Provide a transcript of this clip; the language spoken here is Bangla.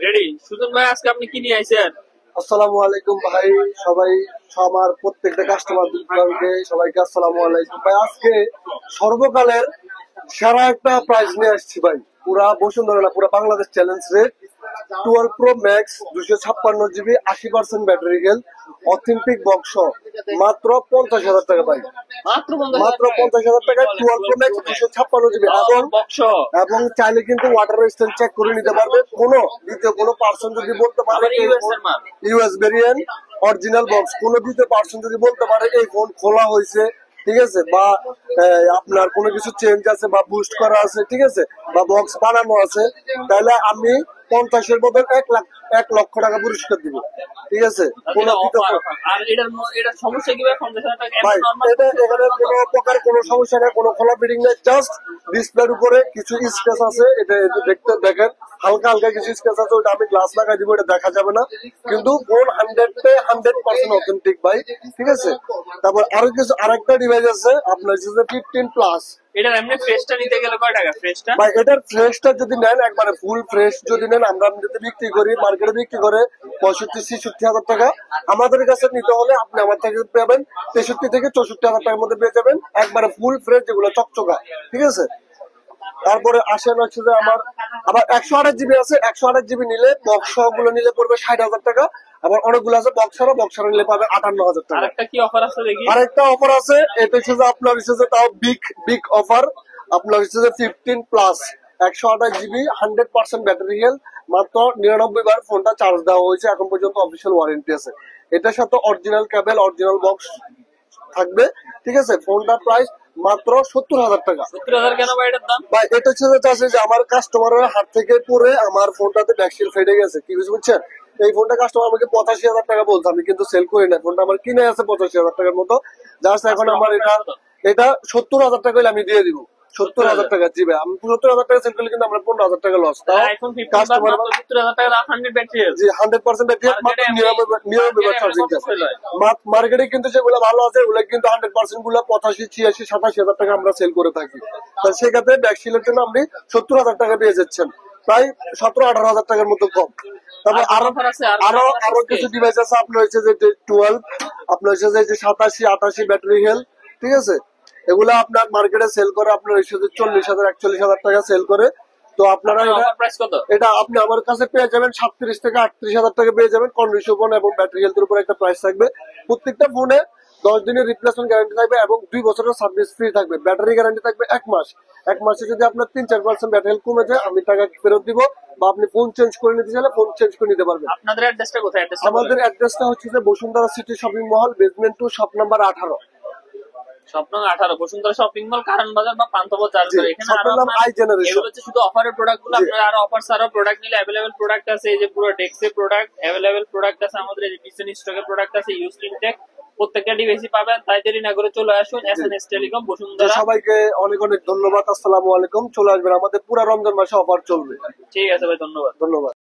রেডি সুজন ভাই, আজকে আপনি কি নিয়ে আইছেন? আসসালামু আলাইকুম ভাই। সবাই আমার প্রত্যেকটা কাস্টমারকে সবাইকে আসসালামু আলাইকুম ভাই। আজকে সর্বকালের সেরা একটা প্রাইস নিয়ে আসছি ভাই। পুরা বসুন্ধরা না, পুরা Bangladesh challenge rate 12 pro max 256 GB 80% battery health authentic box মাত্র 50,000 টাকা ভাই। মাত্র 50,000 টাকায় 12 প্রো ম্যাক্স 256 জিবি এবং চাইলে কিন্তু ওয়াটার রেজিস্ট্যান্স চেক করে নিতে পারবে। কোনো দ্বিতীয় কোনো পার্সন যদি বলতে পারে ইউএস ভেরিয়েন্ট অরিজিনাল বক্স, কোনো দ্বিতীয় পার্সন যদি বলতে পারে এই ফোন খোলা হয়েছে, ঠিক আছে, বা আপনার কোনো কিছু চেঞ্জ আছে বা বুস্ট করা আছে, ঠিক আছে, বা বক্স বানানো আছে, তাহলে আমি 50-এর বদল 1 লক্ষ টাকা পুরস্কার দিব। ঠিক আছে, ভাই এটা এখানে কোনো প্রকার কোনো সমস্যা নেই, কোনো খোলা ফিটিং নেই। জাস্ট ডিসপ্লের উপরে কিছু স্ক্র্যাচ আছে, এটা দেখতে দেখেন, হালকা হালকা কিছু স্ক্র্যাচ আছে, ওটা আমি গ্লাস লাগাই দিব, এটা দেখা যাবে না, কিন্তু ফোন 100% অথেন্টিক ভাই। ঠিক আছে, তারপর আরো কিছু আরেকটা ডিভাইস আছে আপনার 15 প্লাস। এটার এমনি ফ্রেশটা নিতে গেলে কয় টাকা ফ্রেশটা? ভাই এটার ফ্রেশটা যদি নেন, একবারে ফুল ফ্রেশ যদি নেন, আমরা যদি বিক্রি করি, মার্কেটে বিক্রি করে 65-66 হাজার টাকা, আমাদের কাছে নিতে হলে আপনি আমার থেকে পাবেন 63-64 হাজার টাকার মধ্যে পেয়ে যাবেন, একবারে ফুল ফ্রেশ, যেগুলো চকচকা। ঠিক আছে, তারপরে আসেন হচ্ছে যে আমার আবার 128 জিবি আছে। 128 জিবি নিলে বক্স গুলো নিলে পড়বে 60,000 টাকা। আবার অনেকগুলো আছে বক্সার নিলে পাবে 58,000 টাকা। আরেকটা কি অফার আছে দেখি? আরেকটা অফার আছে, এটা হচ্ছে যে আপনার হচ্ছে যে তাও বিগ অফার। আপনার হচ্ছে যে 15 প্লাস 128 জিবি 100% ব্যাটারি হেলথ, মাত্র 99 বার ফোনটা চার্জ দেওয়া হয়েছে, এখন পর্যন্ত অফিসিয়াল ওয়ারেন্টি আছে। এটার সাথে অরিজিনাল কেবল, অরিজিনাল বক্স থাকবে। ঠিক আছে, ফোনটার প্রাইস মাত্র 70,000 টাকা। 70,000 কেন ভাই এটার দাম? ভাই এটা হচ্ছে যে আমার কাস্টমারের হাত থেকে পরে আমার ফোনটাতে ব্যাকশিল ফেটে গেছে, কি বুঝছেন? এই ফোনটা কাস্টমার আমাকে 85,000 টাকা বলতো, আমি কিন্তু সেল করি না। ফোনটা আমার কিনে আছে 85,000 টাকার মতো। জাস্ট এখন আমার এটা 70,000 টাকা হলে আমি দিয়ে দিব। 70,000 টাকা, জি ভাই। আমি 70,000 টাকা সেল করলে কিন্তু আমরা 15,000 টাকা লস। কাস্টমার 70,000 টাকা 100 ব্যাটারি, জি 100% ব্যাটারি, মাত্র 99 চার্জিং চার্জ। মার্কেটে কিন্তু যেগুলো ভালো আছে ওগুলো কিন্তু 100% গুলো 85-86-87,000 টাকা আমরা সেল করে থাকি। সেক্ষেত্রে ব্যাকশিলের জন্য আপনি 70,000 টাকা পেয়ে যাচ্ছেন, প্রায় 17-18,000 টাকার মতো কম। তারপর আরো কিছু ডিভাইস আছে আপনার হচ্ছে যে 12, আপনার হচ্ছে যে 87-88 ব্যাটারি হেলথ। ঠিক আছে, এগুলো আপনার মার্কেটে সেল করে আপনার 40,000-41,000 টাকা সেল করে। তো আপনারা এটা আপনি আমার কাছে পেয়ে যাবেন 37-38,000 টাকা পেয়ে যাবেন। কন্ডিশন এবং ব্যাটারি হেলথের উপর একটা প্রাইস থাকবে। প্রত্যেকটা ফোনে 10 দিনের রিপ্লেসমেন্ট গ্যারান্টি থাকবে এবং 2 বছরের সার্ভিস ফ্রি থাকবে। ব্যাটারি গ্যারান্টি থাকবে 1 মাস। 1 মাসে যদি আপনার 3-4% ব্যাটারি হেলথ কমে যায়, আমি টাকা ফেরত দিব, বা আপনি ফোন চেঞ্জ করে নিতে চাইলে ফোন চেঞ্জ করে নিতে পারবেন। আপনাদের অ্যাড্রেসটা কোথায়? আমাদের অ্যাড্রেসটা হচ্ছে যে Bashundhara city shopping mall, basement 2, shop number 18। স্বপ্ন 18 বসুন্ধরা শপিং মল, কারণ বাজার বা পান্থপথ। এখানে শুধু অফারের প্রোডাক্ট গুলো, আপনারা আরো অফার ছাড়াও প্রোডাক্ট নিলে অ্যাভেলেবেল প্রোডাক্ট আছে। এই যে পুরো ডেক্সের প্রোডাক্ট অ্যাভেলেবেল প্রোডাক্ট আছে আমাদের, এই যে পিছনে স্টকের প্রোডাক্ট আছে, ইউজ ইনটেক, প্রত্যেকটা ডিভাইসই পাবেন। তাই দেরি না করে চলে আসুন এসএনএস টেলিকম বসুন্ধরা। সবাইকে অনেক অনেক ধন্যবাদ। আসসালামু আলাইকুম। চলে আসবেন, আমাদের পুরো রমজান মাসে অফার চলবে। ঠিক আছে ভাই, ধন্যবাদ।